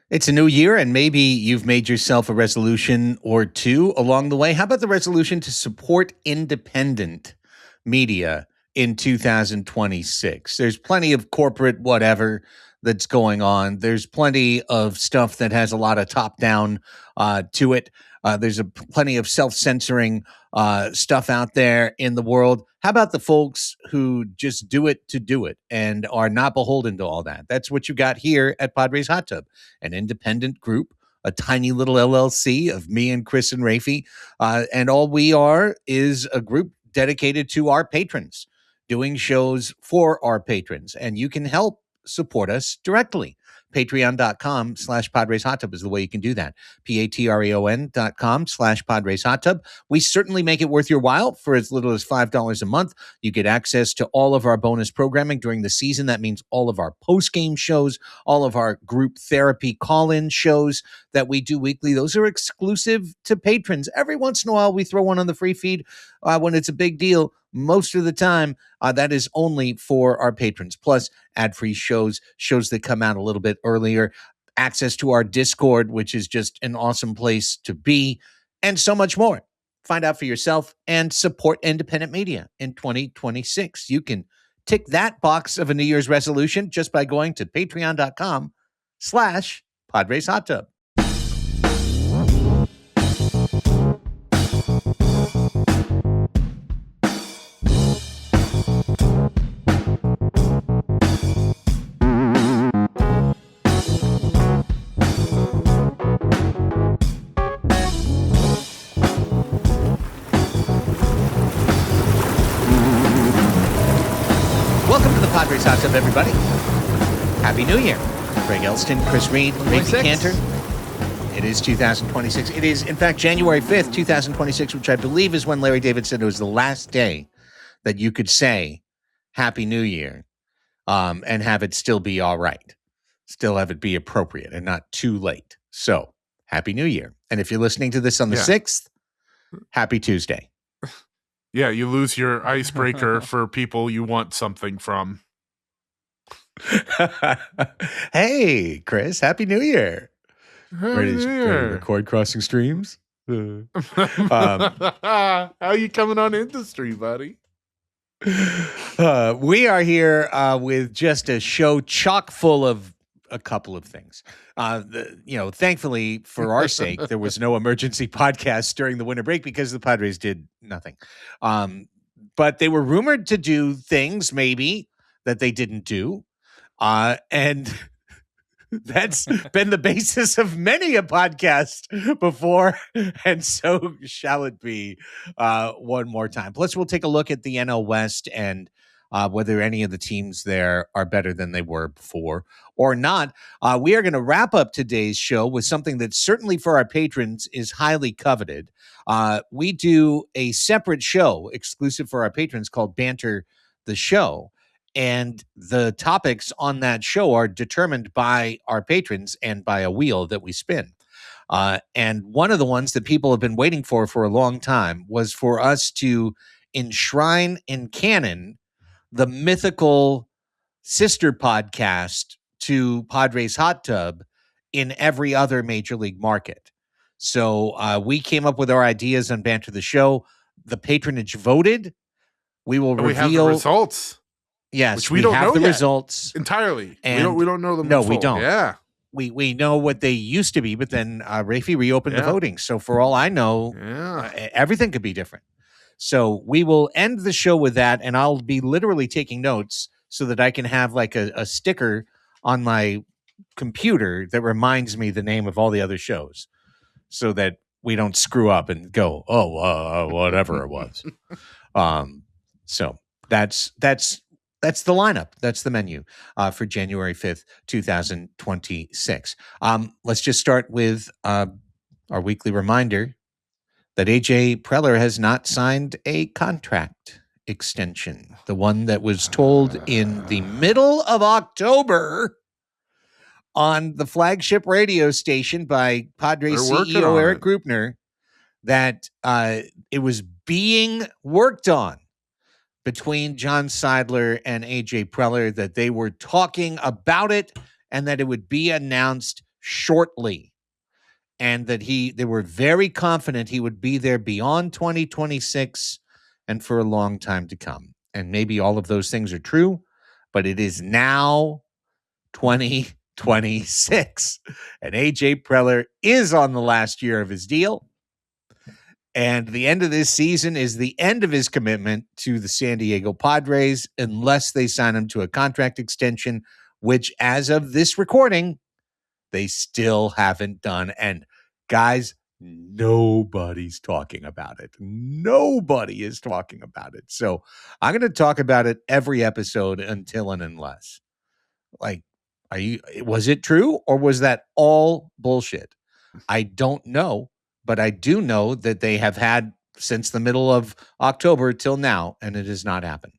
It's a new year, and maybe you've made yourself a resolution or two along the way. How about the resolution to support independent media in 2026? There's plenty of corporate whatever that's going on. There's plenty of stuff that has a lot of top-down to it. There's plenty of self-censoring stuff out there in the world. How about the folks who just do it to do it and are not beholden to all that? That's what you got here at Padres Hot Tub, an independent group, a tiny little LLC of me and Chris and Raphie. And all we are is a group dedicated to our patrons, doing shows for our patrons. And you can help support us directly. Patreon.com/Padres Hot Tub is the way you can do that. Patreon.com/Padres Hot Tub. We certainly make it worth your while. For as little as $5 a month, you get access to all of our bonus programming during the season. That means all of our post-game shows, all of our group therapy call-in shows that we do weekly. Those are exclusive to patrons. Every once in a while, we throw one on the free feed when it's a big deal. Most of the time, that is only for our patrons. Plus, ad-free shows that come out a little bit earlier, access to our Discord, which is just an awesome place to be, and so much more. Find out for yourself and support independent media in 2026. You can tick that box of a New Year's resolution just by going to patreon.com/Padres Hot Tub. Padres Hot Tub, everybody. Happy New Year. Greg Elsten, Chris Reed, Raphie Cantor. It is 2026. It is, in fact, January 5th, 2026, which I believe is when Larry David said it was the last day that you could say Happy New Year and have it still be all right. Still have it be appropriate and not too late. So, Happy New Year. And if you're listening to this on the 6th, Happy Tuesday. Yeah, you lose your icebreaker for people you want something from. Hey, Chris, Happy New Year. Happy New Year. Record Crossing Streams. How you coming on industry, buddy? We are here with just a show chock full of a couple of things. Thankfully for our sake, there was no emergency podcast during the winter break because the Padres did nothing. But they were rumored to do things maybe that they didn't do. And that's been the basis of many a podcast before. And so shall it be one more time. Plus, we'll take a look at the NL West and whether any of the teams there are better than they were before or not. We are going to wrap up today's show with something that certainly for our patrons is highly coveted. We do a separate show exclusive for our patrons called Banter the Show. And the topics on that show are determined by our patrons and by a wheel that we spin. And one of the ones that people have been waiting for a long time was for us to enshrine in canon the mythical sister podcast to Padres Hot Tub in every other major league market. So we came up with our ideas on Banter the Show. The patronage voted. We will reveal. We have the results. Yes, which we don't have know the yet. Results entirely. And we don't know them. No, we don't. Yeah, we know what they used to be, but then Raphie reopened the voting. So for all I know, everything could be different. So we will end the show with that, and I'll be literally taking notes so that I can have like a sticker on my computer that reminds me the name of all the other shows, so that we don't screw up and go, whatever it was. So that's the lineup. That's the menu for January 5th, 2026. Let's just start with our weekly reminder that AJ Preller has not signed a contract extension. The one that was told in the middle of October on the flagship radio station by Padres CEO Eric Grupner that it was being worked on between John Seidler and AJ Preller, that they were talking about it and that it would be announced shortly, and that they were very confident he would be there beyond 2026 and for a long time to come. And maybe all of those things are true, but it is now 2026, and AJ Preller is on the last year of his deal. And the end of this season is the end of his commitment to the San Diego Padres, unless they sign him to a contract extension, which, as of this recording, they still haven't done. And guys, nobody's talking about it. Nobody is talking about it. So I'm going to talk about it every episode until and unless. Like, was it true, or was that all bullshit? I don't know, but I do know that they have had since the middle of October till now, and it has not happened.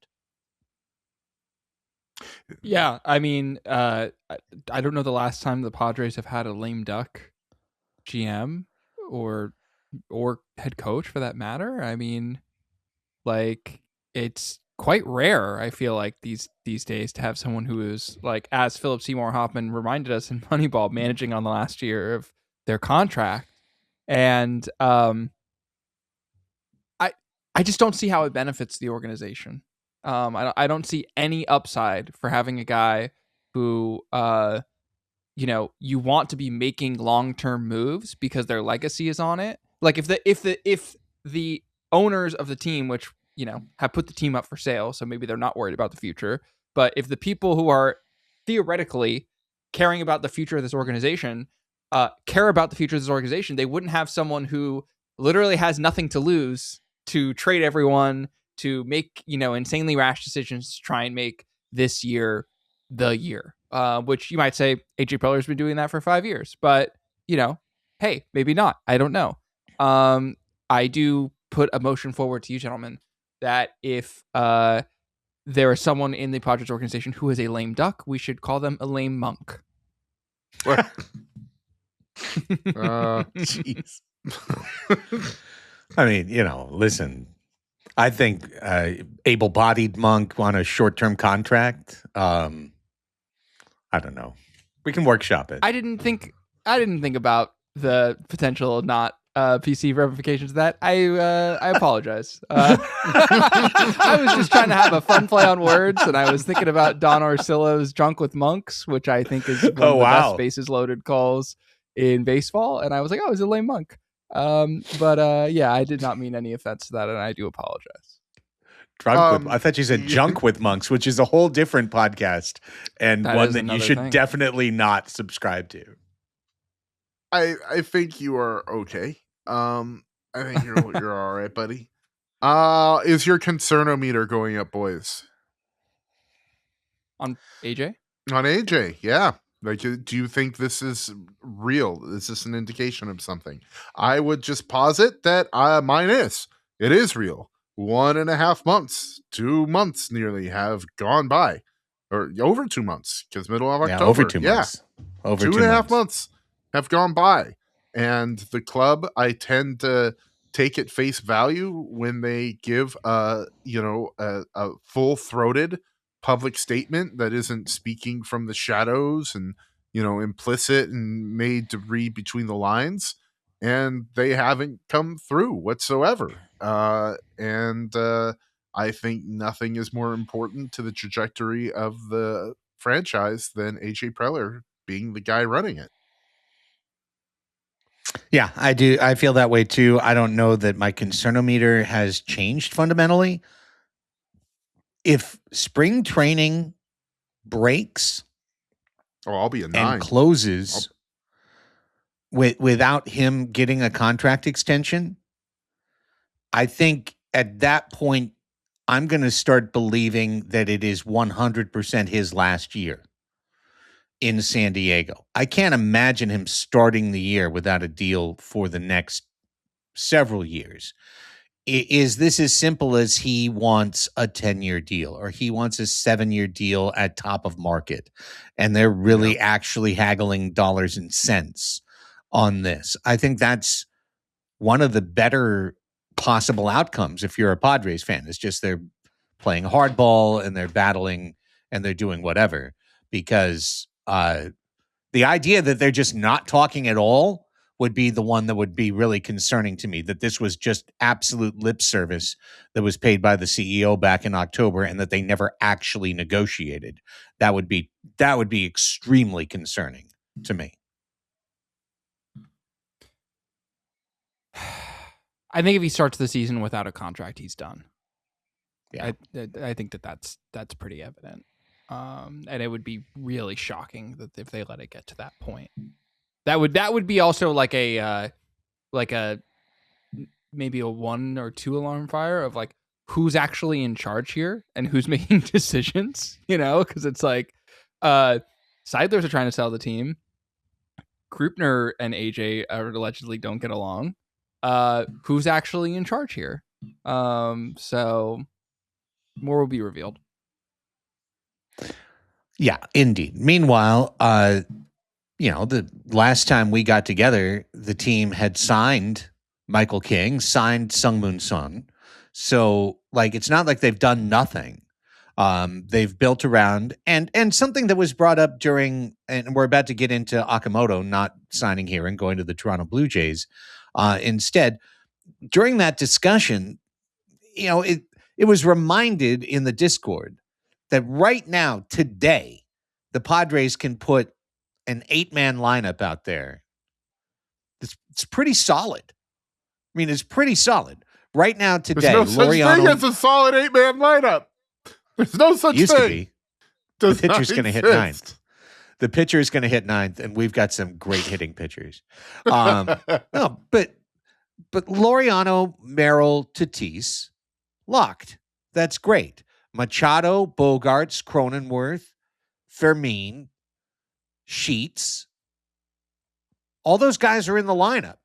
Yeah, I mean, I don't know the last time the Padres have had a lame duck GM or head coach for that matter. I mean, like, it's quite rare, I feel like, these days to have someone who is, like, as Philip Seymour Hoffman reminded us in Moneyball, managing on the last year of their contract. And I just don't see how it benefits the organization. I don't see any upside for having a guy who you want to be making long-term moves because their legacy is on it. Like, if the owners of the team, which have put the team up for sale, so maybe they're not worried about the future, but if the people who are theoretically caring about the future of this organization care about the future of this organization, they wouldn't have someone who literally has nothing to lose to trade everyone, to make insanely rash decisions to try and make this year the year. Which you might say AJ Preller's been doing that for 5 years, but hey, maybe not. I don't know. I do put a motion forward to you gentlemen that if there is someone in the Padres organization who is a lame duck, we should call them a lame monk. Jeez. I mean, listen, I think able-bodied monk on a short-term contract. I don't know. We can workshop it. I didn't think about the potential not PC ramifications of that. I apologize. I was just trying to have a fun play on words, and I was thinking about Don Orsillo's "Drunk with Monks," which I think is one of the best bases loaded calls in baseball. And I was like, "Oh, he's a lame monk." But yeah, I did not mean any offense to that, and I do apologize. I thought you said Junk with Monks, which is a whole different podcast and one that you should definitely not subscribe to. I think you are okay. I think you're all right, buddy. Is your concernometer going up, boys? On AJ? On AJ, yeah. Like, do you think this is real? Is this an indication of something? I would just posit that mine is. It is real. 1.5 months, 2 months nearly have gone by. Or over 2 months, because middle of October. Over 2 months. Over 2.5 months have gone by. And the club, I tend to take at face value when they give a full-throated public statement that isn't speaking from the shadows and implicit and made to read between the lines, and they haven't come through whatsoever. And I think nothing is more important to the trajectory of the franchise than AJ Preller being the guy running it. Yeah, I do. I feel that way too. I don't know that my concernometer has changed fundamentally. If spring training breaks, I'll be a 9 and closes without him getting a contract extension, I think at that point I'm going to start believing that it is 100% his last year in San Diego. I can't imagine him starting the year without a deal for the next several years. Is this as simple as he wants a 10-year deal or he wants a 7-year deal at top of market and they're really actually haggling dollars and cents on this? I think that's one of the better possible outcomes if you're a Padres fan. It's just they're playing hardball and they're battling and they're doing whatever because The idea that they're just not talking at all would be the one that would be really concerning to me, that this was just absolute lip service that was paid by the CEO back in October and that they never actually negotiated. That would be extremely concerning to me. I think if he starts the season without a contract, he's done. Yeah. I think that's pretty evident. And it would be really shocking that if they let it get to that point. That would be also like a maybe a 1 or 2 alarm fire of like who's actually in charge here and who's making decisions, because it's like Seidlers are trying to sell the team. Krupner and AJ allegedly don't get along. Who's actually in charge here? So more will be revealed. Yeah, indeed. Meanwhile, the last time we got together, the team had signed Michael King, signed Sungmoon Son. So, it's not like they've done nothing. They've built around, and something that was brought up during, and we're about to get into Okamoto not signing here and going to the Toronto Blue Jays. Instead, during that discussion, it was reminded in the Discord that right now, today, the Padres can put an 8-man lineup out there. It's pretty solid. I mean, it's pretty solid. Right now, today, there's no such thing as a solid 8-man lineup. There's no such used thing. To be. The pitcher's going to hit 9th. The pitcher is going to hit 9th, and we've got some great hitting pitchers. No, but Laureano, Merrill, Tatis, locked. That's great. Machado, Bogarts, Cronenworth, Fermin, Sheets. All those guys are in the lineup.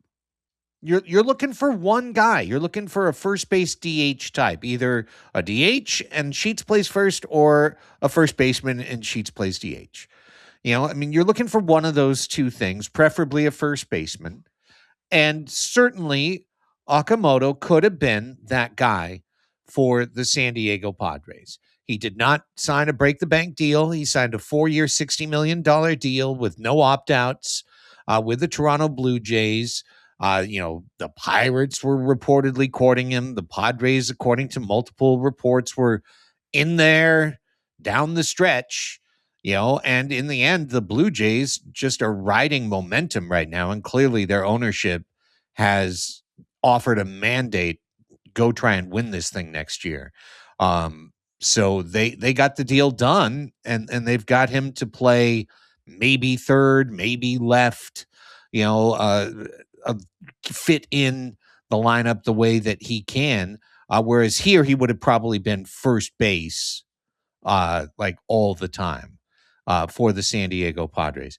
You're looking for one guy. You're looking for a first base DH type, either a DH and Sheets plays first, or a first baseman and Sheets plays DH. You're looking for one of those two things, preferably a first baseman. And certainly Okamoto could have been that guy for the San Diego Padres. He did not sign a break the bank deal. He signed a 4-year, $60 million deal with no opt-outs with the Toronto Blue Jays. The Pirates were reportedly courting him. The Padres, according to multiple reports, were in there down the stretch, and in the end, the Blue Jays just are riding momentum right now. And clearly their ownership has offered a mandate, go try and win this thing next year. So they got the deal done, and they've got him to play maybe third, maybe left, fit in the lineup the way that he can. Whereas here he would have probably been first base all the time for the San Diego Padres.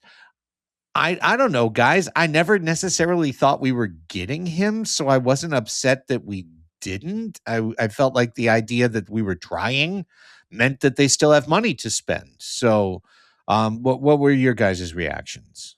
I don't know, guys. I never necessarily thought we were getting him, so I wasn't upset that we didn't. I felt like the idea that we were trying meant that they still have money to spend. So what were your guys' reactions?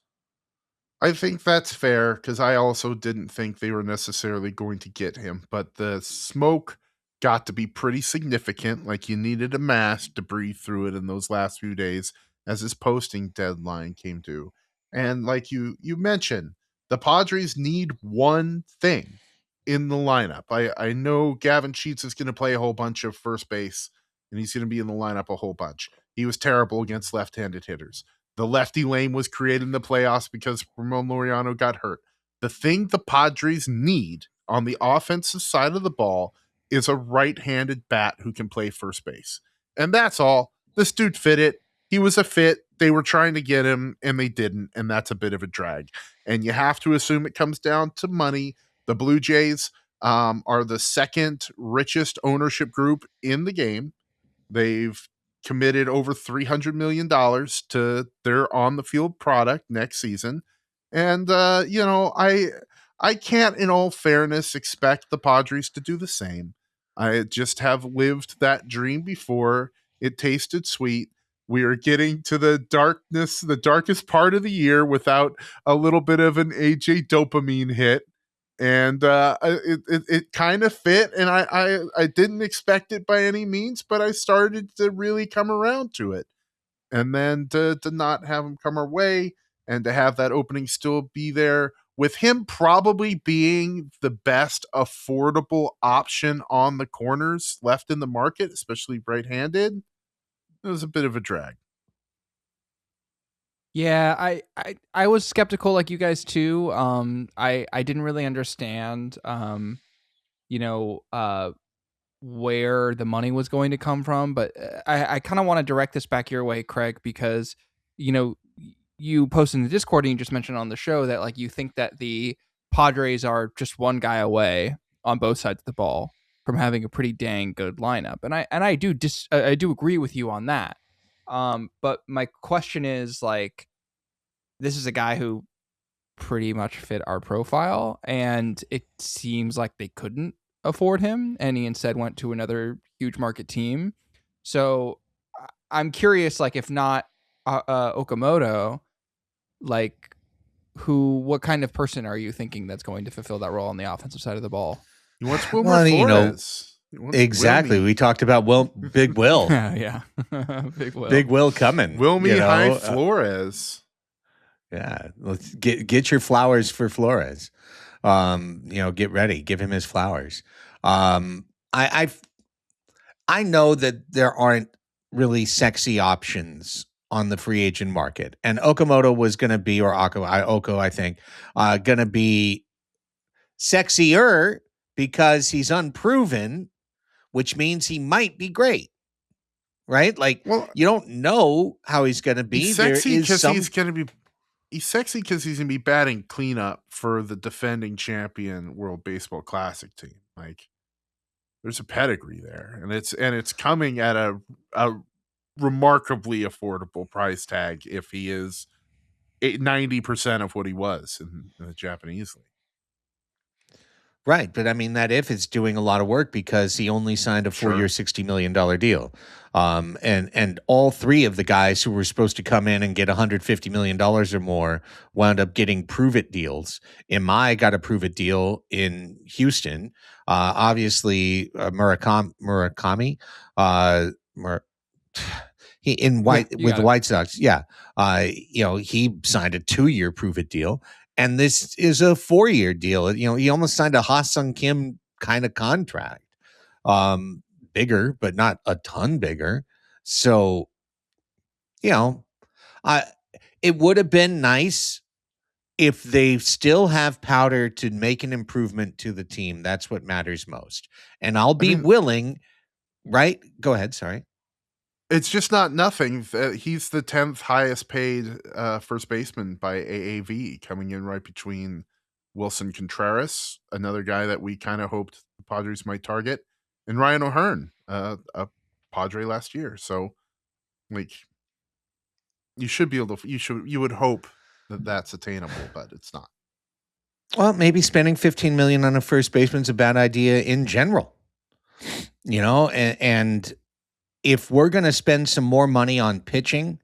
I think that's fair, because I also didn't think they were necessarily going to get him, but the smoke got to be pretty significant. Like, you needed a mask to breathe through it in those last few days as his posting deadline came due. And like you mentioned, the Padres need one thing in the lineup. I know Gavin Sheets is going to play a whole bunch of first base, and he's going to be in the lineup a whole bunch. He was terrible against left-handed hitters. The lefty lane was created in the playoffs because Ramon Laureano got hurt. The thing the Padres need on the offensive side of the ball is a right-handed bat who can play first base. And that's all. This dude fit it. He was a fit. They were trying to get him, and they didn't, and that's a bit of a drag. And you have to assume it comes down to money. The Blue Jays are the second richest ownership group in the game. They've committed over $300 million to their on-the-field product next season. And, I can't, in all fairness, expect the Padres to do the same. I just have lived that dream before. It tasted sweet. We are getting to the darkest part of the year without a little bit of an AJ dopamine hit. And it kind of fit, and I didn't expect it by any means, but I started to really come around to it. And then to not have them come our way, and to have that opening still be there, with him probably being the best affordable option on the corners left in the market, especially right-handed, it was a bit of a drag. Yeah, I was skeptical like you guys too. I didn't really understand where the money was going to come from, but I kind of want to direct this back your way, Craig, because you posted in the Discord and you just mentioned on the show that like you think that the Padres are just one guy away on both sides of the ball from having a pretty dang good lineup, and I do agree with you on that. But my question is like, this is a guy who pretty much fit our profile, and it seems like they couldn't afford him, and he instead went to another huge market team. So I'm curious, like, if not Okamoto, like, what kind of person are you thinking that's going to fulfill that role on the offensive side of the ball? He wants Wilmer Flores. Exactly. Wilmy. We talked about Big Will. Yeah. Big Will coming. Wilmy High Flores. Yeah. Let's get your flowers for Flores. Get ready. Give him his flowers. I know that there aren't really sexy options on the free agent market, and Okamoto was going to be, or Oko, I think, going to be sexier because he's unproven, which means he might be great, right? Like, you don't know how he's going to be. He's sexy because he's going to be. He's sexy because he's going to be batting cleanup for the defending champion World Baseball Classic team. Like, there's a pedigree there, and it's coming at a remarkably affordable price tag if he is 90% of what he was in the Japanese league. Right, but I mean that if it's doing a lot of work because he only signed a 4-year, $60 million deal, and all three of the guys who were supposed to come in and get $150 million or more wound up getting prove-it deals. Imai got a prove-it deal in Houston. Obviously, Murakami, the White Sox, he signed a 2-year prove-it deal. And this is a 4-year deal. He almost signed a Ha-Sung Kim kind of contract. Bigger, but not a ton bigger. So, it would have been nice if they still have powder to make an improvement to the team. That's what matters most. And I'll be willing, right? Go ahead, sorry. It's just not nothing. He's the 10th highest paid first baseman by AAV, coming in right between Wilson Contreras, another guy that we kind of hoped the Padres might target, and Ryan O'Hearn, a Padre last year. So, like, you should be able to. You would hope that that's attainable, but it's not. Well, maybe spending $15 million on a first baseman is a bad idea in general. And if we're going to spend some more money on pitching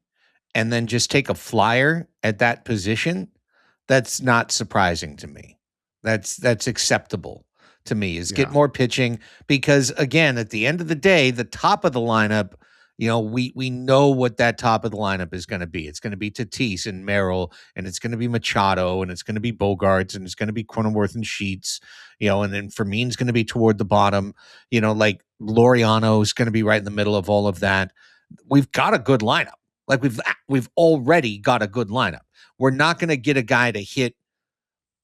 and then just take a flyer at that position, that's not surprising to me. That's acceptable to me, is get more pitching, because again, at the end of the day, the top of the lineup, we know what that top of the lineup is going to be. It's going to be Tatis and Merrill, and it's going to be Machado, and it's going to be Bogarts, and it's going to be Cronenworth and Sheets, and then Fermin's going to be toward the bottom, like Laureano is going to be right in the middle of all of that. We've got a good lineup. Like we've already got a good lineup. We're not going to get a guy to hit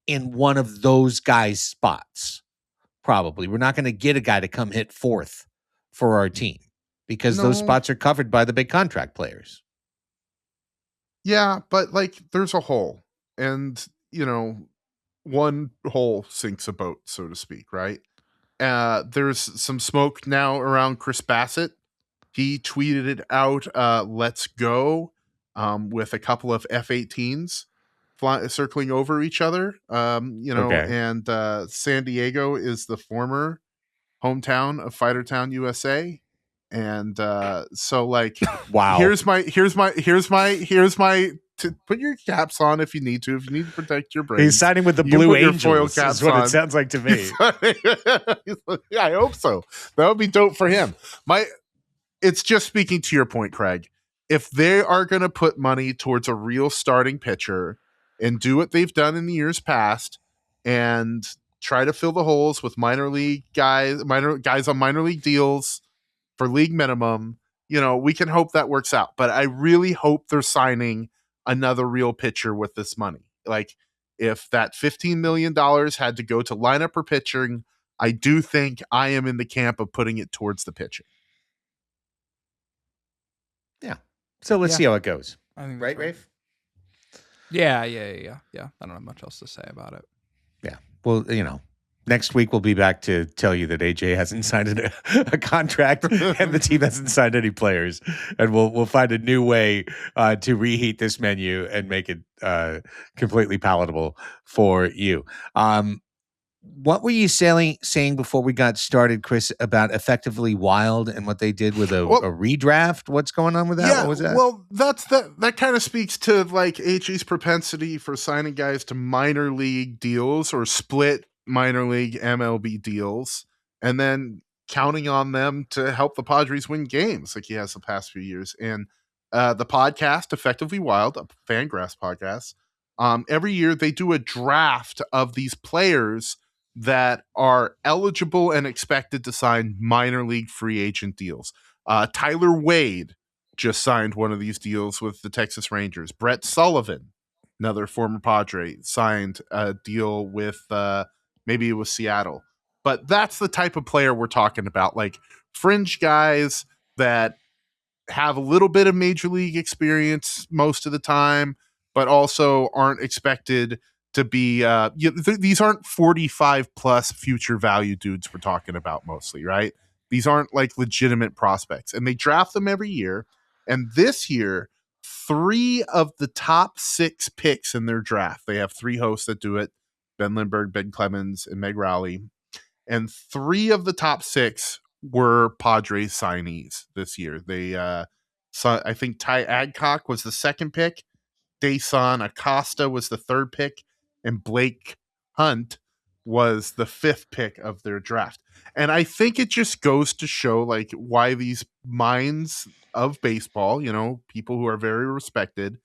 in one of those guys' spots. Probably. We're not going to get a guy to come hit fourth for our team, because those spots are covered by the big contract players. Yeah, but like there's a hole, and one hole sinks a boat, so to speak, right? There's some smoke now around Chris Bassett. He tweeted it out, let's go, with a couple of F-18s circling over each other. And San Diego is the former hometown of Fightertown, USA. And so like, wow. Here's my put your caps on if you need to protect your brain. He's signing with the Blue Angels. That's what it sounds like to me. Yeah, I hope so. That would be dope for him. It's just speaking to your point, Craig. if they are going to put money towards a real starting pitcher and do what they've done in the years past and try to fill the holes with minor guys on minor league deals for league minimum, we can hope that works out. But I really hope they're signing another real pitcher with this money. Like, if that $15 million had to go to lineup or pitching, I do think I am in the camp of putting it towards the pitching. Yeah. So let's see how it goes. I think Right, that's Rafe? Yeah. I don't have much else to say about it. Yeah. Well, next week we'll be back to tell you that AJ hasn't signed a contract and the team hasn't signed any players, and we'll find a new way to reheat this menu and make it completely palatable for you. What were you saying before we got started, Chris, about Effectively Wild and what they did with a redraft? What's going on with that? Yeah, what was that? Well, that kind of speaks to like AJ's propensity for signing guys to minor league deals or split minor league MLB deals, and then counting on them to help the Padres win games like he has the past few years. And the podcast, Effectively Wild, a Fangraphs podcast, every year they do a draft of these players that are eligible and expected to sign minor league free agent deals. Tyler Wade just signed one of these deals with the Texas Rangers. Brett Sullivan, another former Padre, signed a deal with maybe it was Seattle. But that's the type of player we're talking about, like fringe guys that have a little bit of major league experience most of the time, but also aren't expected to be these aren't 45 plus future value dudes we're talking about mostly, right? These aren't like legitimate prospects, and they draft them every year. And this year, 3 of the top 6 picks in their draft, they have 3 hosts that do it: Ben Lindbergh, Ben Clemens, and Meg Rowley. And 3 of the top 6 were Padres signees this year. They I think Ty Adcock was the second pick, Dason Acosta was the third pick, and Blake Hunt was the 5th pick of their draft. And I think it just goes to show like why these minds of baseball, people who are very respected,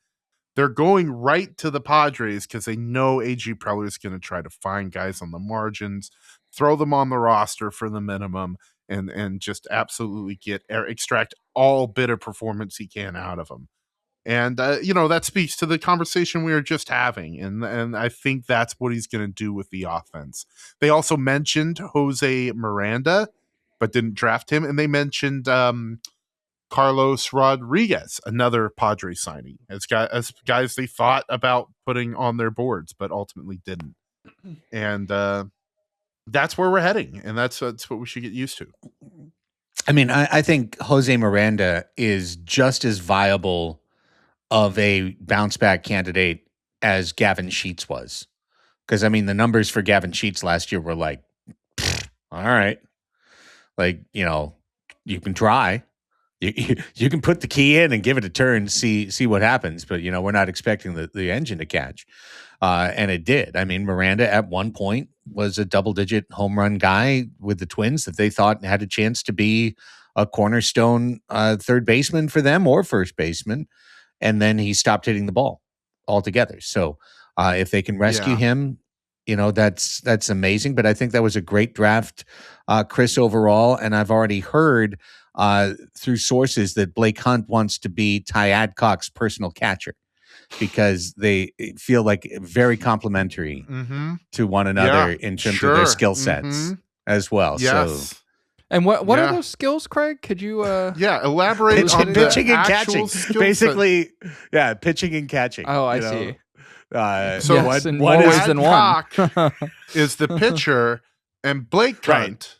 they're going right to the Padres because they know AJ Preller is going to try to find guys on the margins, throw them on the roster for the minimum, and just absolutely extract all bit of performance he can out of them. And, that speaks to the conversation we were just having. And I think that's what he's going to do with the offense. They also mentioned Jose Miranda, but didn't draft him. And they mentioned Carlos Rodriguez, another Padres signing, as guys they thought about putting on their boards, but ultimately didn't. And that's where we're heading. And that's what we should get used to. I mean, I think Jose Miranda is just as viable of a bounce back candidate as Gavin Sheets was. Because, I mean, the numbers for Gavin Sheets last year were like, all right. Like, you can try. You can put the key in and give it a turn, see what happens. But, we're not expecting the engine to catch. And it did. I mean, Miranda at one point was a double-digit home run guy with the Twins that they thought had a chance to be a cornerstone third baseman for them or first baseman. And then he stopped hitting the ball altogether. So if they can rescue him, that's amazing. But I think that was a great draft, Chris, overall. And I've already heard through sources that Blake Hunt wants to be Ty Adcock's personal catcher because they feel like very complementary to one another in terms of their skill sets as well. Yes. So. And what are those skills, Craig? Could you elaborate on pitching and actual catching? Basically, pitching and catching. Oh, I see. So yes, one is in one. is the pitcher, and Blake Hunt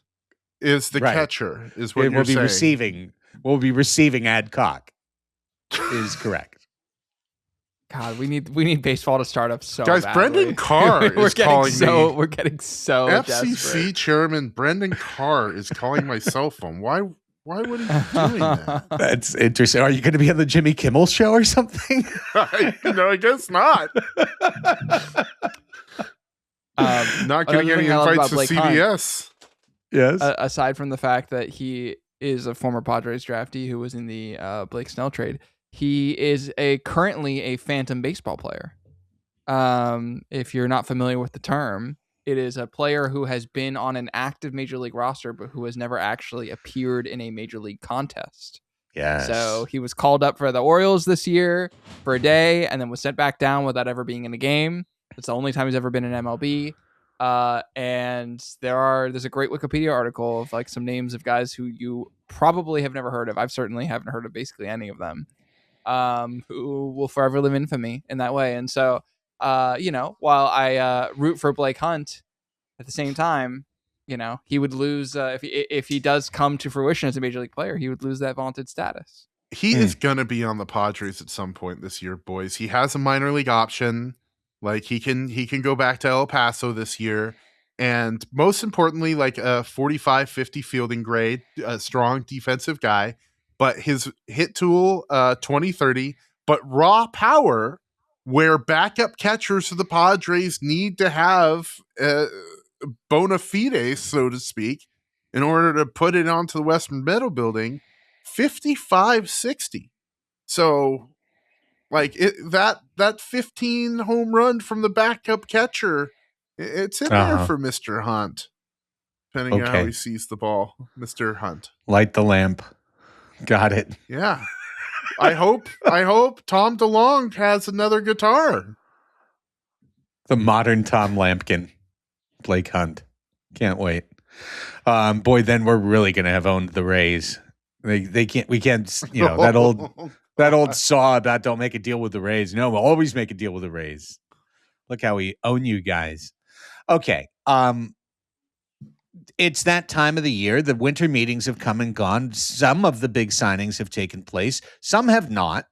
is the catcher. Is what you're saying. We'll be receiving Adcock. Is correct. God, we need baseball to start up so guys. Badly. Brendan Carr is calling me. We're getting so FCC desperate. Chairman Brendan Carr is calling my cell phone. Why would he be doing that? That's interesting. Are you going to be on the Jimmy Kimmel show or something? I guess not. Not getting any invites to CBS. Yes. Aside from the fact that he is a former Padres draftee who was in the Blake Snell trade, He is currently a phantom baseball player. If you're not familiar with the term, it is a player who has been on an active major league roster, but who has never actually appeared in a major league contest. Yes. So he was called up for the Orioles this year for a day and then was sent back down without ever being in a game. It's the only time he's ever been in MLB. And there's a great Wikipedia article of like some names of guys who you probably have never heard of. I've certainly haven't heard of basically any of them, who will forever live infamy in that way. And so, while I root for Blake Hunt, at the same time, he would lose if he does come to fruition as a major league player. He would lose that vaunted status. He is gonna be on the Padres at some point this year, boys. He has a minor league option. Like he can go back to El Paso this year. And most importantly, like a 45-50 fielding grade, a strong defensive guy, but his hit tool 20-30, but raw power where backup catchers of the Padres need to have bona fide, so to speak, in order to put it onto the Western Meadow building, 55-60. So like that 15 home run from the backup catcher, it's in there for Mr. Hunt. Depending on how he sees the ball, Mr. Hunt. Light the lamp. Got it. Yeah. I hope Tom DeLonge has another guitar. The modern Tom Lampkin. Blake Hunt. Can't wait. Boy, then we're really gonna have owned the Rays. We can't, that old saw about don't make a deal with the Rays. No, we'll always make a deal with the Rays. Look how we own you guys. Okay. It's that time of the year. The winter meetings have come and gone. Some of the big signings have taken place. Some have not.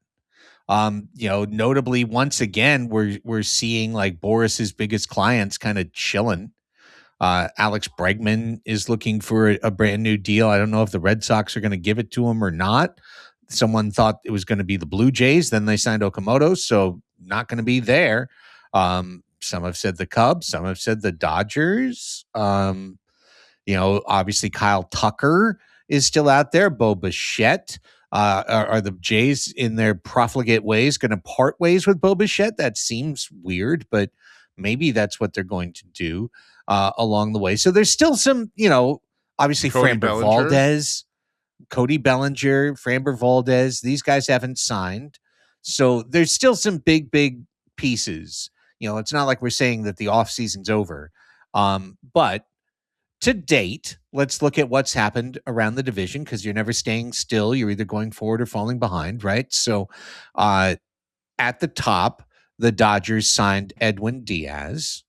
Notably, once again, we're seeing like Boris's biggest clients kind of chilling. Alex Bregman is looking for a brand new deal. I don't know if the Red Sox are going to give it to him or not. Someone thought it was going to be the Blue Jays. Then they signed Okamoto, so not going to be there. Some have said the Cubs. Some have said the Dodgers. Obviously Kyle Tucker is still out there. Bo Bichette. Are the Jays in their profligate ways going to part ways with Bo Bichette? That seems weird, but maybe that's what they're going to do along the way. So there's still some, obviously Framber Valdez, Cody Bellinger, Framber Valdez. These guys haven't signed. So there's still some big pieces. It's not like we're saying that the offseason's over. But to date, let's look at what's happened around the division, because you're never staying still. You're either going forward or falling behind, right? So at the top, the Dodgers signed Edwin Diaz,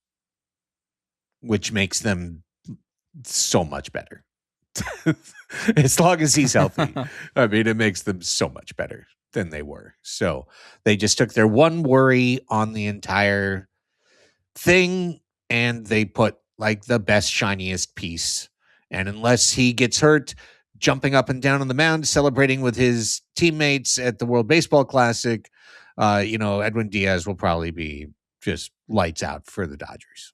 which makes them so much better. As long as he's healthy. I mean, it makes them so much better than they were. So they just took their one worry on the entire thing and they put like the best, shiniest piece. And unless he gets hurt, jumping up and down on the mound, celebrating with his teammates at the World Baseball Classic, Edwin Diaz will probably be just lights out for the Dodgers.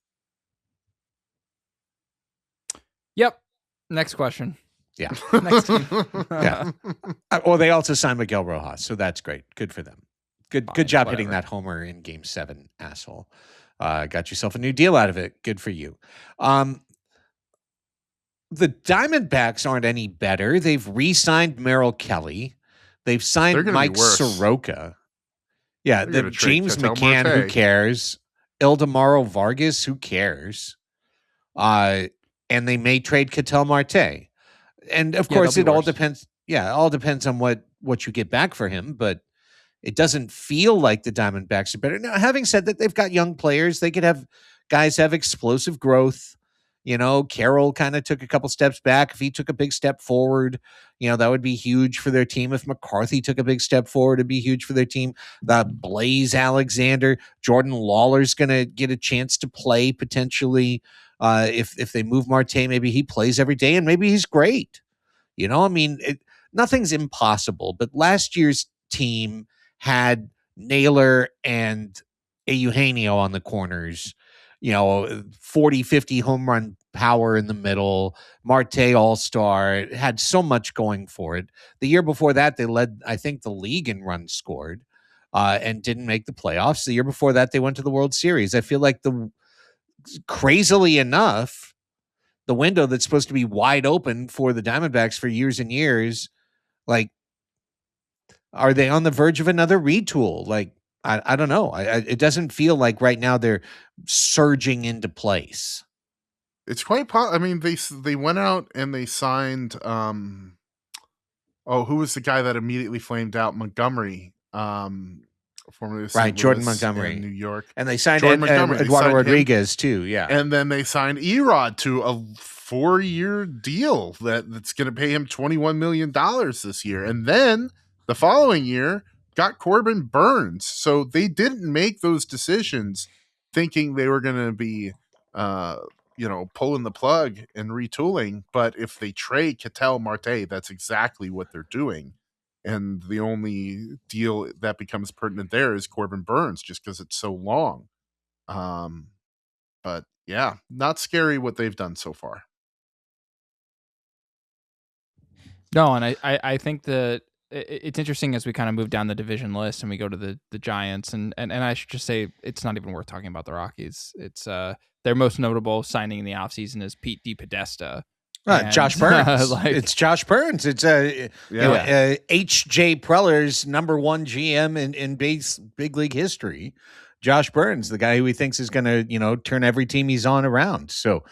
Yep. Next question. Yeah. Next team. Yeah. Well, they also signed Miguel Rojas, so that's great. Good for them. Good job hitting that homer in Game 7, asshole. Got yourself a new deal out of it. Good for you. The Diamondbacks aren't any better. They've re-signed Merrill Kelly. They've signed Mike Soroka. Yeah, the James McCann, who cares? Ildemaro Vargas, who cares? And they may trade Ketel Marte. And of course, it all depends. Yeah, it all depends on what you get back for him. But it doesn't feel like the Diamondbacks are better. Now, having said that, they've got young players. They could have guys have explosive growth. Carroll kind of took a couple steps back. If he took a big step forward, that would be huge for their team. If McCarthy took a big step forward, it'd be huge for their team. The Blaze Alexander, Jordan Lawler's going to get a chance to play potentially. If they move Marte, maybe he plays every day and maybe he's great. Nothing's impossible. But last year's team had Naylor and Eugenio on the corners, 40, 50 home run power in the middle. Marte all-star. It had so much going for it. The year before that, they led, I think, the league in runs scored and didn't make the playoffs. The year before that, they went to the World Series. I feel like crazily enough, the window that's supposed to be wide open for the Diamondbacks for years and years, like, are they on the verge of another retool? Like, I don't know. It doesn't feel like right now they're surging into place. It's quite. I mean, they went out and they signed. Who was the guy that immediately flamed out? Montgomery. Formerly of St. Right, Jordan Louis Montgomery. in New York. And they signed Jordan Montgomery. They Eduardo signed him. Rodriguez too. Yeah, And then they signed Erod to a 4-year deal that's going to pay him $21 million this year. And then the following year got Corbin Burns. So they didn't make those decisions thinking they were going to be, pulling the plug and retooling. But if they trade Ketel Marte, that's exactly what they're doing. And the only deal that becomes pertinent there is Corbin Burns, just because it's so long. But yeah, not scary what they've done so far. No, and I think that it's interesting as we kind of move down the division list and we go to the Giants, and I should just say it's not even worth talking about the Rockies. It's their most notable signing in the offseason is Pete DePodesta. Josh Burns. It's Josh Burns. It's H.J. Preller's number one GM in big league history. Josh Burns, the guy who he thinks is going to, turn every team he's on around. So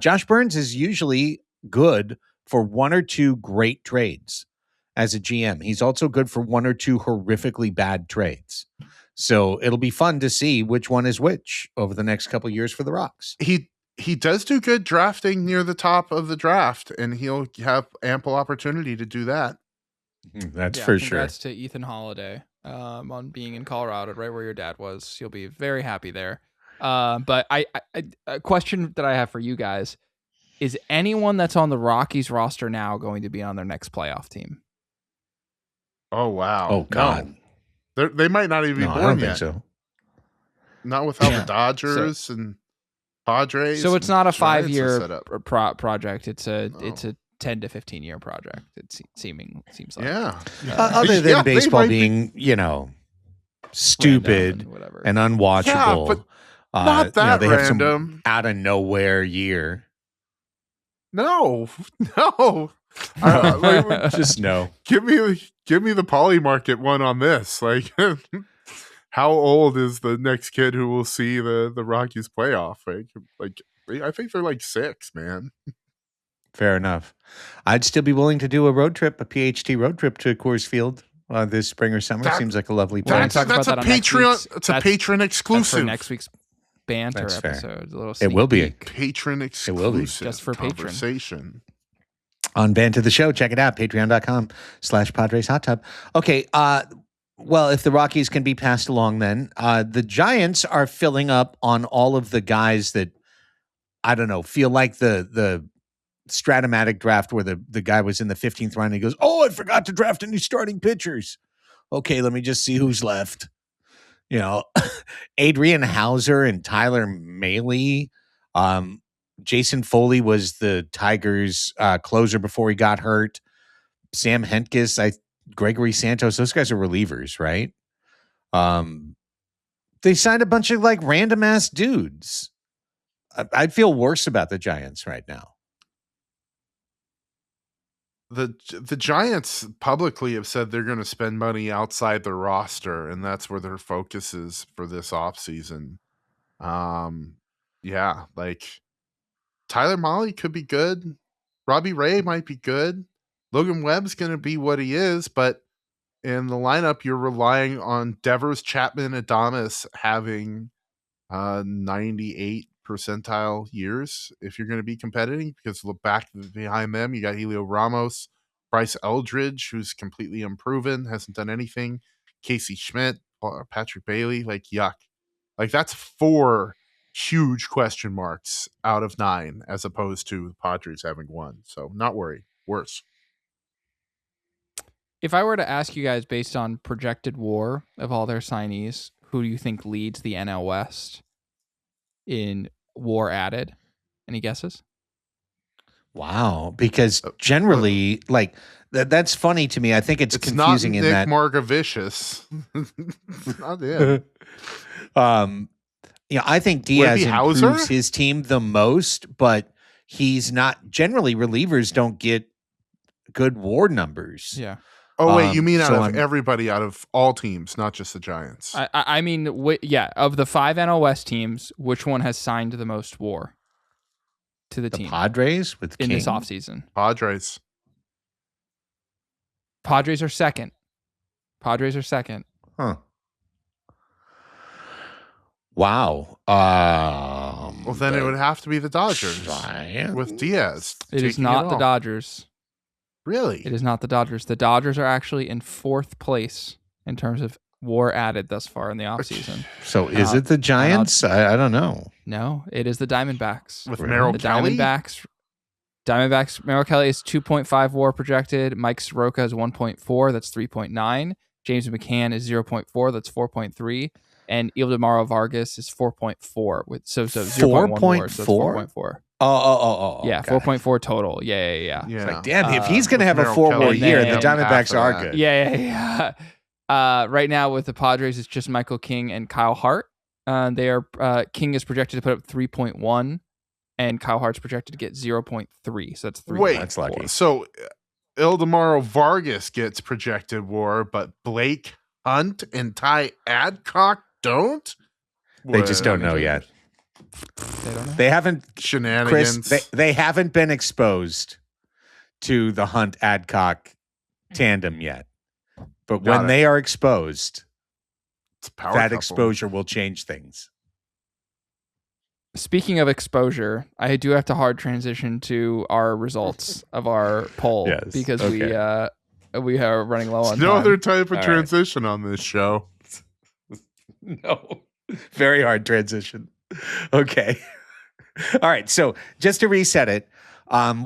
Josh Burns is usually good for one or two great trades as a GM. He's also good for one or two horrifically bad trades. So it'll be fun to see which one is which over the next couple of years for the Rocks. He does do good drafting near the top of the draft, and he'll have ample opportunity to do that. That's for sure. Congrats to Ethan Holiday on being in Colorado, right where your dad was. You'll be very happy there. But a question that I have for you guys is: anyone that's on the Rockies roster now going to be on their next playoff team? Oh wow! Oh God, no. They might not even be born I don't yet. think so. Not without the Dodgers and Padres. So it's not a 5-year project. It's a 10 to 15 year project. It seems like. Yeah. Other than baseball being, stupid and unwatchable. Yeah, but not that they random. Have some out of nowhere year. No. Just no. Give me the poly market one on this. Like, how old is the next kid who will see the Rockies playoff? Like I think they're like 6, man. Fair enough. I'd still be willing to do a PhD road trip to Coors Field this spring or summer. Seems like a lovely place. That's a Patreon. It's a patron exclusive for next week's banter episode. A little it will be a patron exclusive. It will be just for conversation. On Band to the Show, check it out. Patreon.com/Padres Hot Tub. Okay. Well, if the Rockies can be passed along, then the Giants are filling up on all of the guys that I don't know feel like the Stratomatic draft where the guy was in the 15th round and he goes, "Oh, I forgot to draft any starting pitchers. Okay, let me just see who's left." Adrian Hauser and Tyler Mahle. Jason Foley was the Tigers closer before he got hurt. Sam Hentges, Gregory Santos, those guys are relievers, right? They signed a bunch of like random ass dudes. I'd feel worse about the Giants right now. The Giants publicly have said they're going to spend money outside their roster, and that's where their focus is for this offseason. Yeah, like Tyler Mahle could be good. Robbie Ray might be good. Logan Webb's going to be what he is, but in the lineup, you're relying on Devers, Chapman, Adames having 98 percentile years if you're going to be competitive, because look back behind them, you got Helio Ramos, Bryce Eldridge, who's completely unproven, hasn't done anything, Casey Schmidt, Patrick Bailey, like yuck. Like that's 4 huge question marks out of 9 as opposed to the Padres having 1. So not worry, worse. If I were to ask you guys based on projected WAR of all their signees, who do you think leads the NL West in WAR added? Any guesses? Wow, because generally, like that's funny to me. I think it's confusing not in Nick that Margavicius. It's not him. I think Would it Diaz be improves Hauser? his team the most, but he's not generally relievers don't get good WAR numbers. Yeah. Oh wait, you mean out so of everybody, out of all teams, not just the Giants? I mean, of the 5 NL West teams, which one has signed the most WAR to the team Padres with in King? this offseason? Padres. Padres are second. Huh. Wow. Well, then it would have to be the Dodgers Giants? with Diaz. It is taking not the all. Dodgers. Really? It is not the Dodgers. The Dodgers are actually in 4th place in terms of WAR added thus far in the offseason. So is it the Giants? I don't know. No, it is the Diamondbacks. With Really? Merrill The Kelly? Diamondbacks, Merrill Kelly is 2.5 WAR projected. Mike Soroka is 1.4. That's 3.9. James McCann is 0.4. That's 4.3. And Ildemaro Vargas is 4.4 with so 0.1 WAR, so 4.4. Oh. Yeah, got it. 4.4 total. Yeah. It's like, damn, if he's going to with have a Merrill 4 Kelly, more year, the then Diamondbacks half of are that. good. Yeah. Right now with the Padres, it's just Michael King and Kyle Hart. They are King is projected to put up 3.1, and Kyle Hart's projected to get 0.3. So that's 3. Wait, That's lucky. So Ildemaro Vargas gets projected WAR, but Blake Hunt and Ty Adcock don't? They just don't know yet. They don't know. They haven't, Shenanigans. Chris, they haven't been exposed to the Hunt Adcock tandem yet. But Got when it. they are exposed, It's a power that couple. exposure will change things. Speaking of exposure, I do have to hard transition to our results of our poll Yes, because okay. we are running low on No time. other type of All right. transition on this show. No. Very hard transition. Okay. All right. So just to reset it,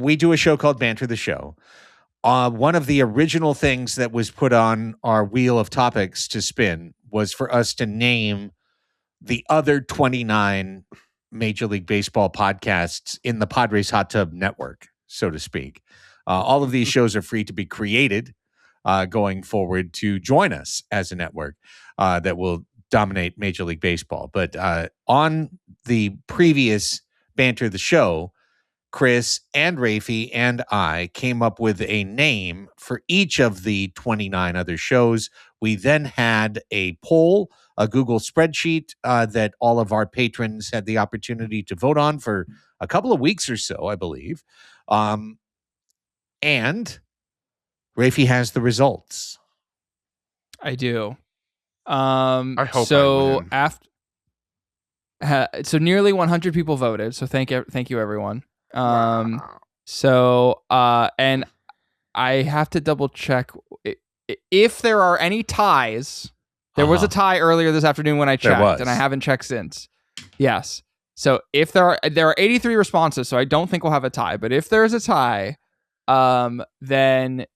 we do a show called Banter the Show. One of the original things that was put on our wheel of topics to spin was for us to name the other 29 Major League Baseball podcasts in the Padres Hot Tub Network, so to speak. All of these shows are free to be created going forward to join us as a network that will dominate Major League Baseball. But on the previous Banter the Show, Chris and Raphie and I came up with a name for each of the 29 other shows. We then had a poll, a Google spreadsheet that all of our patrons had the opportunity to vote on for a couple of weeks or so, I believe. And Raphie has the results. I do. I hope so. I win. So nearly 100 people voted. So thank you everyone. Wow. So and I have to double check if there are any ties. There was a tie earlier this afternoon when I checked, and I haven't checked since. Yes. So if there are 83 responses, so I don't think we'll have a tie. But if there's a tie, then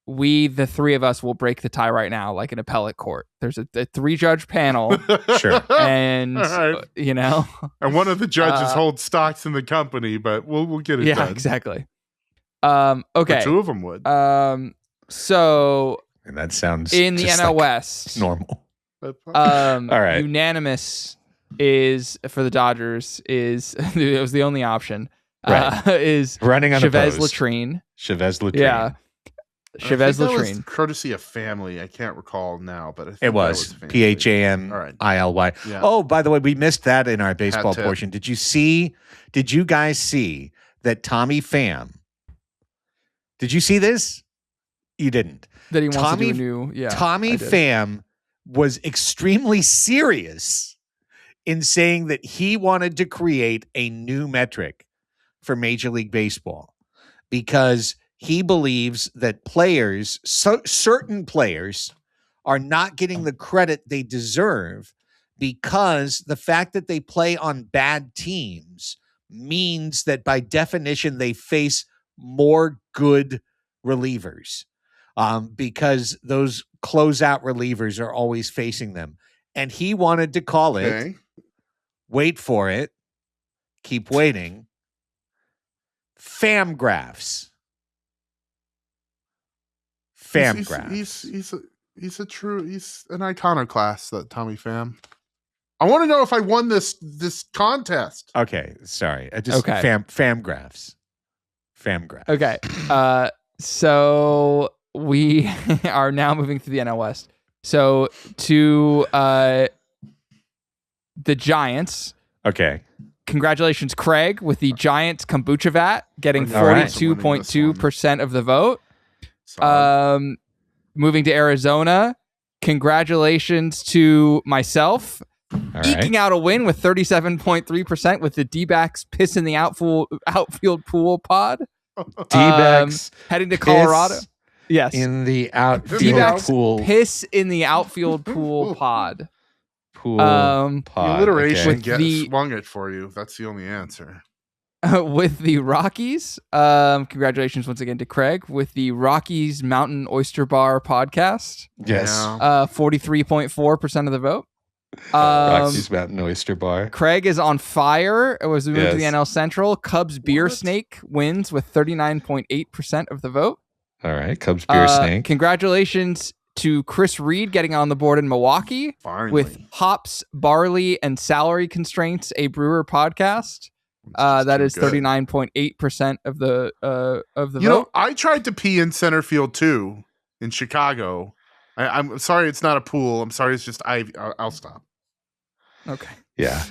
the 3 of us will break the tie right now, like an appellate court. There's a 3-judge panel. Sure. And Right. And one of the judges holds stocks in the company, but we'll get it done. Yeah, exactly. Okay. But 2 of them would. So And that sounds in the just NL like West, normal. all right. unanimous is for the Dodgers is it was the only option. Right. Is Running on Chavez opposed. Latrine. Chavez Latrine. Yeah. Chavez I think that was Latrine. courtesy of family. I can't recall now, but I think It was family. PHAMILY. Yeah. Oh, by the way, we missed that in our baseball tip. portion. Did you guys see that Tommy Pham? Did you see this? You didn't. That he wants Tommy- to do a new. Yeah. Tommy I did. Pham was extremely serious in saying that he wanted to create a new metric for Major League Baseball because he believes that certain players are not getting the credit they deserve because the fact that they play on bad teams means that by definition they face more good relievers because those closeout relievers are always facing them. And he wanted to call it, Okay. wait for it, keep waiting, Famgraphs. Famgraphs. He's an iconoclast, that Tommy Pham. I want to know if I won this contest. Okay, sorry. Famgraphs. Famgraphs. Okay. So we are now moving through the NL West. So to the Giants. Okay. Congratulations, Craig, with the Giants kombucha vat, getting 42.2% of the vote. Moving to Arizona. Congratulations to myself. Eking out a win with 37.3% with the D-backs piss in the outfield pool pod. D-backs heading to Colorado. Yes. In the outfield D-backs pool. Piss in the outfield pool pod. The alliteration swung it for you. That's the only answer. With the Rockies, congratulations once again to Craig with the Rockies Mountain Oyster Bar podcast. Yes. 43.4% of the vote. Rockies Mountain Oyster Bar. Craig is on fire. As we move to the NL Central, Cubs Beer Snake wins with 39.8% of the vote. All right, Cubs Beer Snake. Congratulations to Chris Reed getting on the board in Milwaukee with Hops, Barley, and Salary Constraints, a brewer podcast. That is 39.8% of the vote. You know, I tried to pee in center field too in Chicago. I'm sorry, it's not a pool. I'm sorry, it's just I'll stop. Okay. Yeah.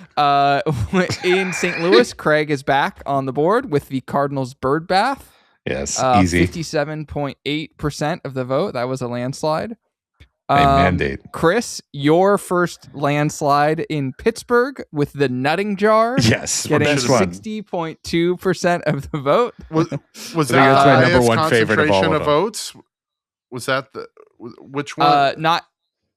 In St. Louis, Craig is back on the board with the Cardinals bird bath. Yes, easy. 57.8% of the vote. That was a landslide. A mandate. Chris, your first landslide in Pittsburgh with the nutting jar. Yes, getting 60.2% of the vote. Was that my number one favorite of all of votes? Was that which one? Not.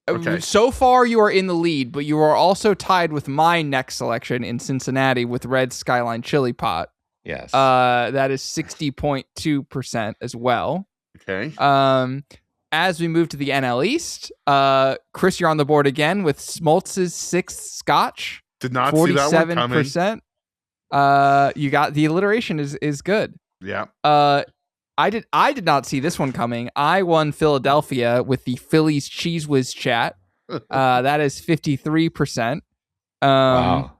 Okay. So far, you are in the lead, but you are also tied with my next selection in Cincinnati with Red Skyline Chili Pot. Yes. That is 60.2% as well. Okay. As we move to the NL East, Chris, you're on the board again with Smoltz's sixth Scotch. Did not see that one coming. 47%. You got the alliteration is good. Yeah. I did not see this one coming. I won Philadelphia with the Phillies Cheese Whiz chat. That is 53%. Wow.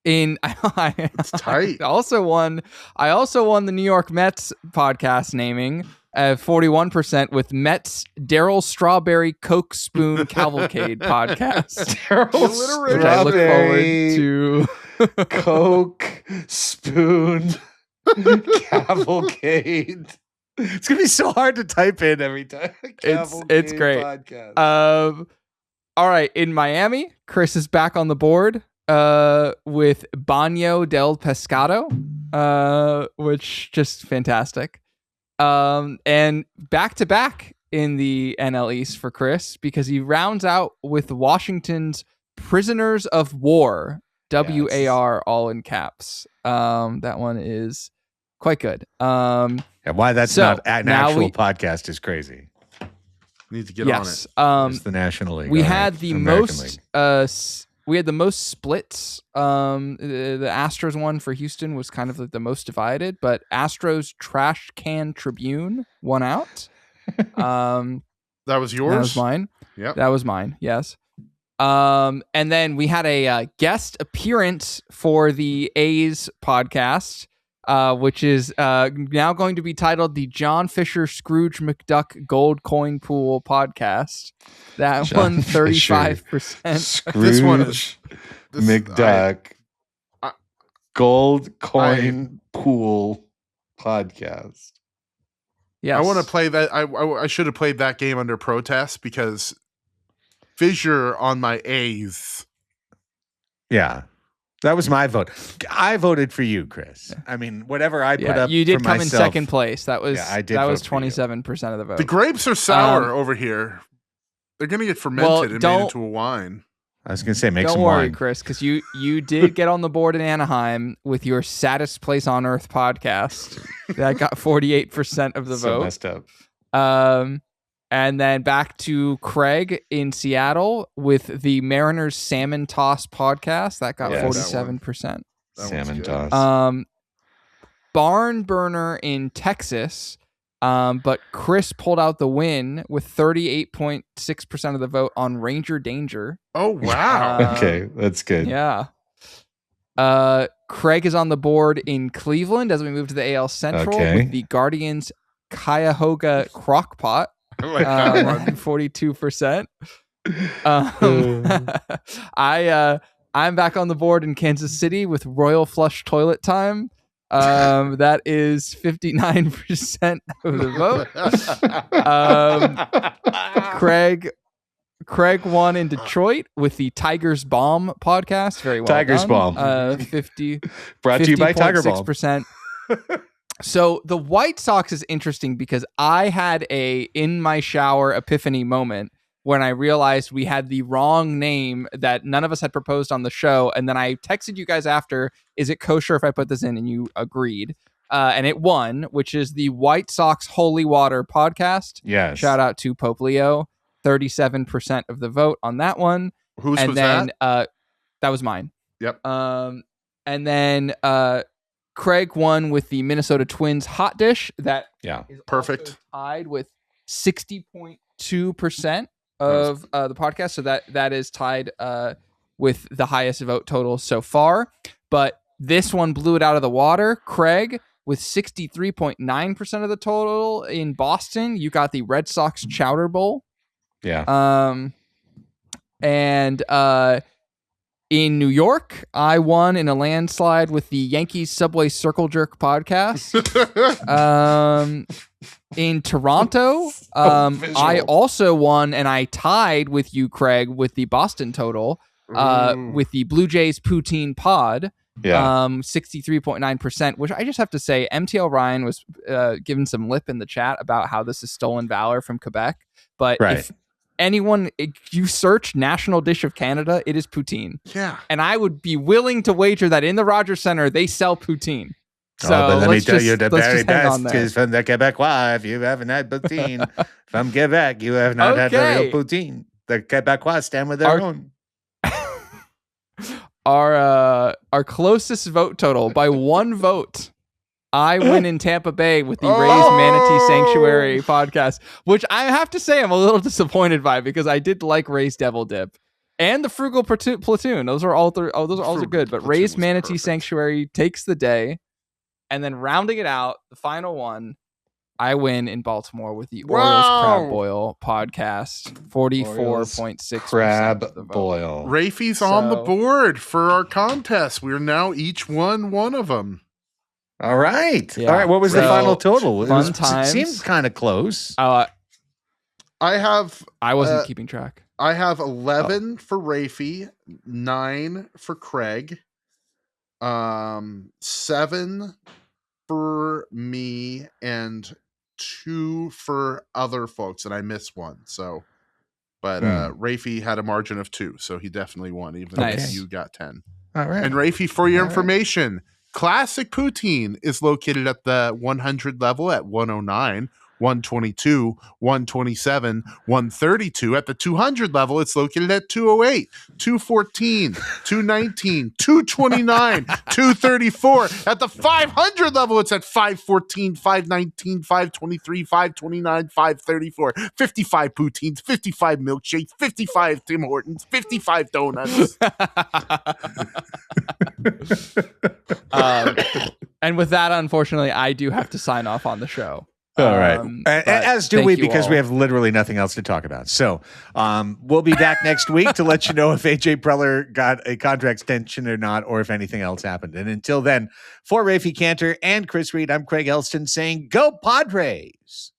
It's tight. I also won the New York Mets podcast naming. 41% with Mets Daryl Strawberry Coke Spoon Cavalcade podcast. Daryl Strawberry, I look forward to Coke Spoon Cavalcade. It's gonna be so hard to type in every time. It's great. Podcast. All right, in Miami, Chris is back on the board with Baño del Pescado, which just fantastic. And back to back in the NL East for Chris because he rounds out with Washington's Prisoners of War, WAR, all in caps. That one is quite good. And why that's not an actual podcast is crazy. Need to get on it. It's the National League. We had the most. We had the most splits. The Astros one for Houston was kind of like the most divided, but Astros Trash Can Tribune won out. That was yours? That was mine. Yep. That was mine, yes. And then we had a guest appearance for the A's podcast, which is now going to be titled the John Fisher Scrooge McDuck Gold Coin Pool Podcast. That won 35%. Scrooge McDuck Gold Coin Pool Podcast. Yes. I want to play that. I should have played that game under protest because Fissure on my A's. Yeah. That was my vote. I voted for you, Chris. I mean, whatever I put up, you did for come myself, in second place. That was I did. That was 27% of the vote. The grapes are sour over here. They're going to get fermented and made into a wine. I was going to say, make don't some worry, wine, Chris, because you did get on the board in Anaheim with your Saddest Place on Earth podcast. That got 48% of the vote. Messed up. And then back to Craig in Seattle with the Mariners Salmon Toss podcast. That got 47%. Salmon Toss. barn burner in Texas. But Chris pulled out the win with 38.6% of the vote on Ranger Danger. Oh, wow. Okay, that's good. Yeah. Craig is on the board in Cleveland as we move to the AL Central with the Guardians Cuyahoga Crockpot. I like that one. 42%. I'm back on the board in Kansas City with Royal Flush Toilet Time. That is 59% of the vote. Craig won in Detroit with the Tigers Bomb podcast. Very well Tigers done. Bomb. 50 Brought to you by Tiger Bomb. 6%. So the White Sox is interesting because I had a in my shower epiphany moment when I realized we had the wrong name that none of us had proposed on the show. And then I texted you guys after, is it kosher if I put this in? And you agreed. And it won, which is the White Sox Holy Water podcast. Yes. Shout out to Pope Leo. 37% of the vote on that one. Whose and was then, that? That was mine. Yep. And then Craig won with the Minnesota Twins Hot Dish. That is Perfect. also tied with 60.2% of the podcast. So that is tied with the highest vote total so far. But this one blew it out of the water. Craig, with 63.9% of the total in Boston, you got the Red Sox Chowder Bowl. Yeah. And in New York, I won in a landslide with the Yankees Subway Circle Jerk podcast. In Toronto, I also won, and I tied with you, Craig, with the Boston total, with the Blue Jays Poutine Pod. Yeah. 63.9%, which I just have to say, MTL Ryan was giving some lip in the chat about how this is stolen valor from Quebec. But if you search National Dish of Canada, it is poutine. Yeah. And I would be willing to wager that in the Rogers Center, they sell poutine. So but let me tell you, the let's very just hang on best there. is from the Quebecois. If you haven't had poutine from Quebec, you have not had the real poutine. The Quebecois stand with their own. Our closest vote total by one vote. I win in Tampa Bay with the Rays Manatee Sanctuary podcast, which I have to say I'm a little disappointed by because I did like Rays Devil Dip and the Frugal Platoon. Those are all three. Those are also good. But Rays Manatee Sanctuary takes the day, and then rounding it out, the final one, I win in Baltimore with the Orioles Crab Boil podcast, 44.6% Crab Boil. Raphie's on the board for our contest. We're now each won one of them. All right. Yeah. All right. What was the final total? It seemed kind of close. I wasn't keeping track. I have 11 for Raphie, 9 for Craig, 7 for me, and 2 for other folks, and I missed one. So, but Raphie had a margin of 2, so he definitely won, even if you got 10. All right. And Raphie, for your information, Classic Poutine is located at the 100 level at 109, 122, 127, 132. At the 200 level, it's located at 208, 214, 219, 229, 234. At the 500 level, it's at 514, 519, 523, 529, 534. 55 poutines, 55 milkshakes, 55 Tim Hortons, 55 donuts. And with that, unfortunately, I do have to sign off on the show. All right. As do we, because we have literally nothing else to talk about. So we'll be back next week to let you know if AJ Preller got a contract extension or not, or if anything else happened. And until then, for Raphie Cantor and Chris Reed, I'm Craig Elsten saying, go Padres.